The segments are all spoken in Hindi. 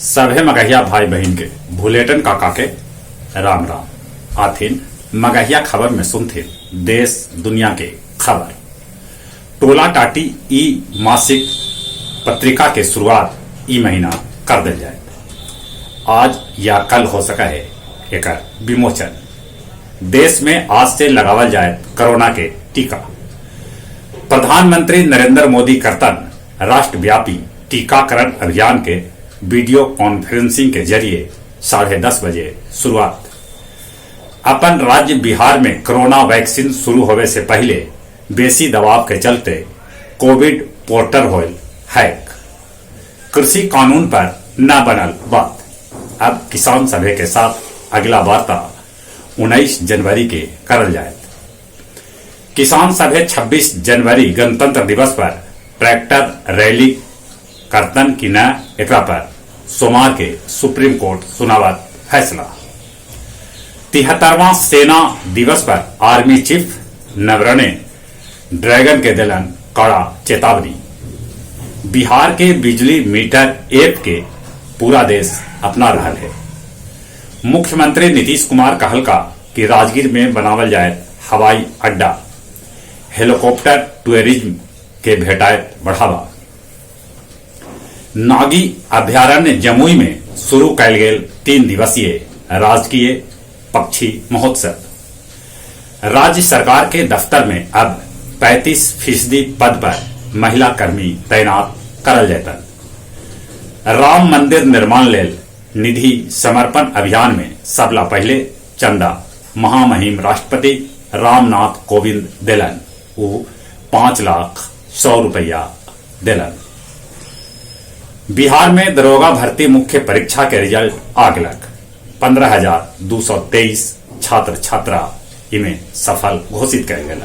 सभे मगहिया भाई बहन के भुलेटन काका के राम राम आथिन मगहिया खबर में सुनथिन देश दुनिया के खबर। टोला टाटी ई मासिक पत्रिका के शुरुआत ई महीना कर दिल जाए। आज या कल हो सका है एकर विमोचन। देश में आज से लगावल जाए कोरोना के टीका। प्रधानमंत्री नरेंद्र मोदी करतन राष्ट्रव्यापी टीकाकरण अभियान के वीडियो कॉन्फ्रेंसिंग के जरिए 10:30 बजे शुरुआत। अपन राज्य बिहार में कोरोना वैक्सीन शुरू होने से पहले बेसी दबाव के चलते कोविड पोर्टल होल हैक। कृषि कानून पर न बनल बात। अब किसान सभा के साथ अगला वार्ता 19 जनवरी के करल जाए। किसान सभा 26 जनवरी गणतंत्र दिवस पर ट्रैक्टर रैली करतन की न एकरा पर सोमवार के सुप्रीम कोर्ट सुनावत फैसला। 73वां सेना दिवस पर आर्मी चीफ नवरणे ड्रैगन के दिलन कड़ा चेतावनी। बिहार के बिजली मीटर ऐप के पूरा देश अपना रहा है। मुख्यमंत्री नीतीश कुमार कहल का कि राजगीर में बनावल जाए हवाई अड्डा। हेलीकॉप्टर टूरिज्म के भेटायत बढ़ावा। नागी अभ्यारण्य जमुई में शुरू कयल गेल 3 दिवसीय राजकीय पक्षी महोत्सव। राज्य सरकार के दफ्तर में अब 35% पद पर महिला कर्मी तैनात करल जैतन। राम मंदिर निर्माण लेल निधि समर्पण अभियान में सबला पहले चंदा महामहिम राष्ट्रपति रामनाथ कोविंद दिलन। वो 5,100,000 रुपया दिलन। बिहार में दरोगा भर्ती मुख्य परीक्षा के रिजल्ट आगलक। 15,223 छात्र छात्रा इमें सफल घोषित कयल गेल।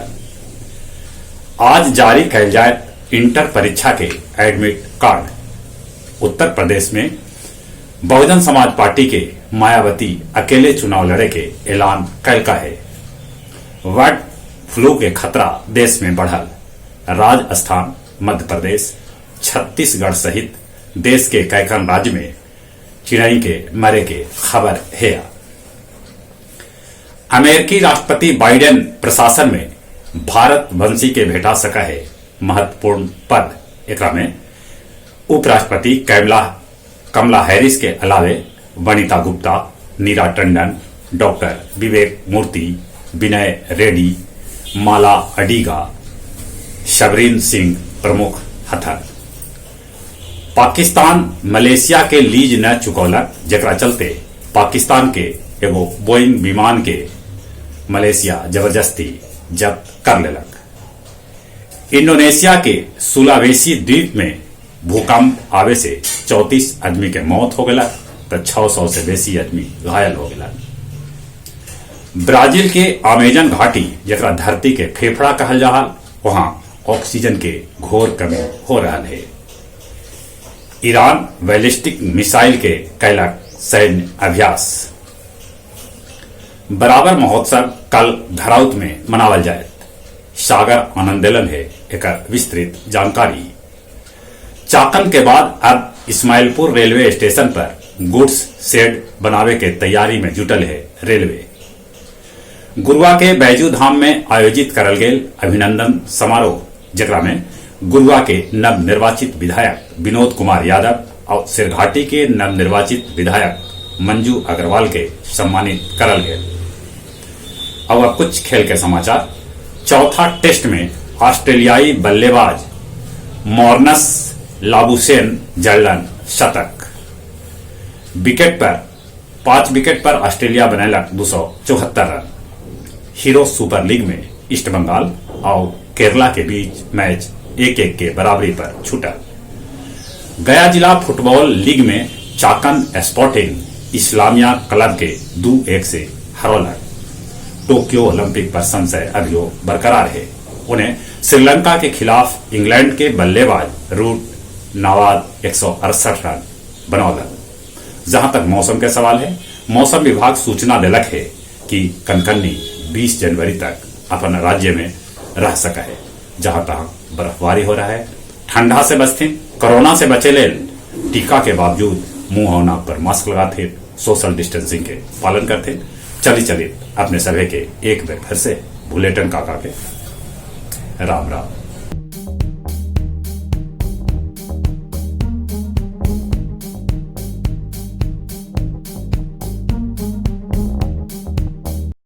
आज जारी कयल जाए इंटर परीक्षा के एडमिट कार्ड। उत्तर प्रदेश में बहुजन समाज पार्टी के मायावती अकेले चुनाव लड़े के ऐलान कयल का है। बर्ड फ्लू के खतरा देश में बढ़ल। राजस्थान, मध्य प्रदेश, छत्तीसगढ़ सहित देश के कैकन राज्य में चिड़ई के मरे के खबर है। अमेरिकी राष्ट्रपति बाइडेन प्रशासन में भारत वंशी के भेटा सका है महत्वपूर्ण पद। एकरा में उपराष्ट्रपति कमला हैरिस के अलावे वनिता गुप्ता, नीरा टंडन, डॉक्टर विवेक मूर्ति, विनय रेड्डी, माला अडीगा, शबरीन सिंह प्रमुख हथर। पाकिस्तान मलेशिया के लीज न चुकौलक, जेकरा चलते पाकिस्तान के एगो बोइंग विमान के मलेशिया जबरदस्ती जब्त कर लेलक। इंडोनेशिया के सुलावेसी द्वीप में भूकंप आवे से 34 आदमी के मौत हो गया तो 600 से बेसी आदमी घायल हो गया। ब्राजील के अमेजन घाटी जकरा धरती के फेफड़ा कहल जा वहां ऑक्सीजन के घोर कमी हो रहा है। ईरान बैलिस्टिक मिसाइल के कैलक सैन्य अभ्यास। बराबर महोत्सव कल धराउत में मनावल जाए। सागर आनंद दिलन है एक विस्तृत जानकारी। चाकन के बाद अब इस्माइलपुर रेलवे स्टेशन पर गुड्स शेड बनावे के तैयारी में जुटल है रेलवे। गुरुआ के बैजू धाम में आयोजित करल गेल अभिनंदन समारोह, जकरा में गुरुआ के नव निर्वाचित विधायक विनोद कुमार यादव और सिरघाटी के नव निर्वाचित विधायक मंजू अग्रवाल के सम्मानित करल गए। अब कुछ खेल के समाचार। चौथा टेस्ट में ऑस्ट्रेलियाई बल्लेबाज मॉर्नस लाबुशेन जड़लन शतक। 5 विकेट पर ऑस्ट्रेलिया बनैलक 274 रन। हीरो सुपर लीग में ईस्ट बंगाल और केरला के बीच मैच 1-1 के बराबरी पर छूटा। गया जिला फुटबॉल लीग में चाकन स्पोर्टिंग इस्लामिया क्लब के 2-1 से हरौलक। टोक्यो ओलंपिक पर संशय अभियो बरकरार है। उन्हें श्रीलंका के खिलाफ इंग्लैंड के बल्लेबाज रूट नवाद 168 रन बनौलक। जहां तक मौसम के सवाल है, मौसम विभाग सूचना दिलक है कि कनकन्नी 20 जनवरी तक अपन राज्य में रह सका है। जहां तक बर्फबारी हो रहा है। ठंडा से बचथिन, कोरोना से बचे लेल टीका के बावजूद मुंह और नाक पर मास्क लगाते, सोशल डिस्टेंसिंग के पालन करते। चलिए अपने सभी के एक बार फिर से बुलेटिन काका के राम राम।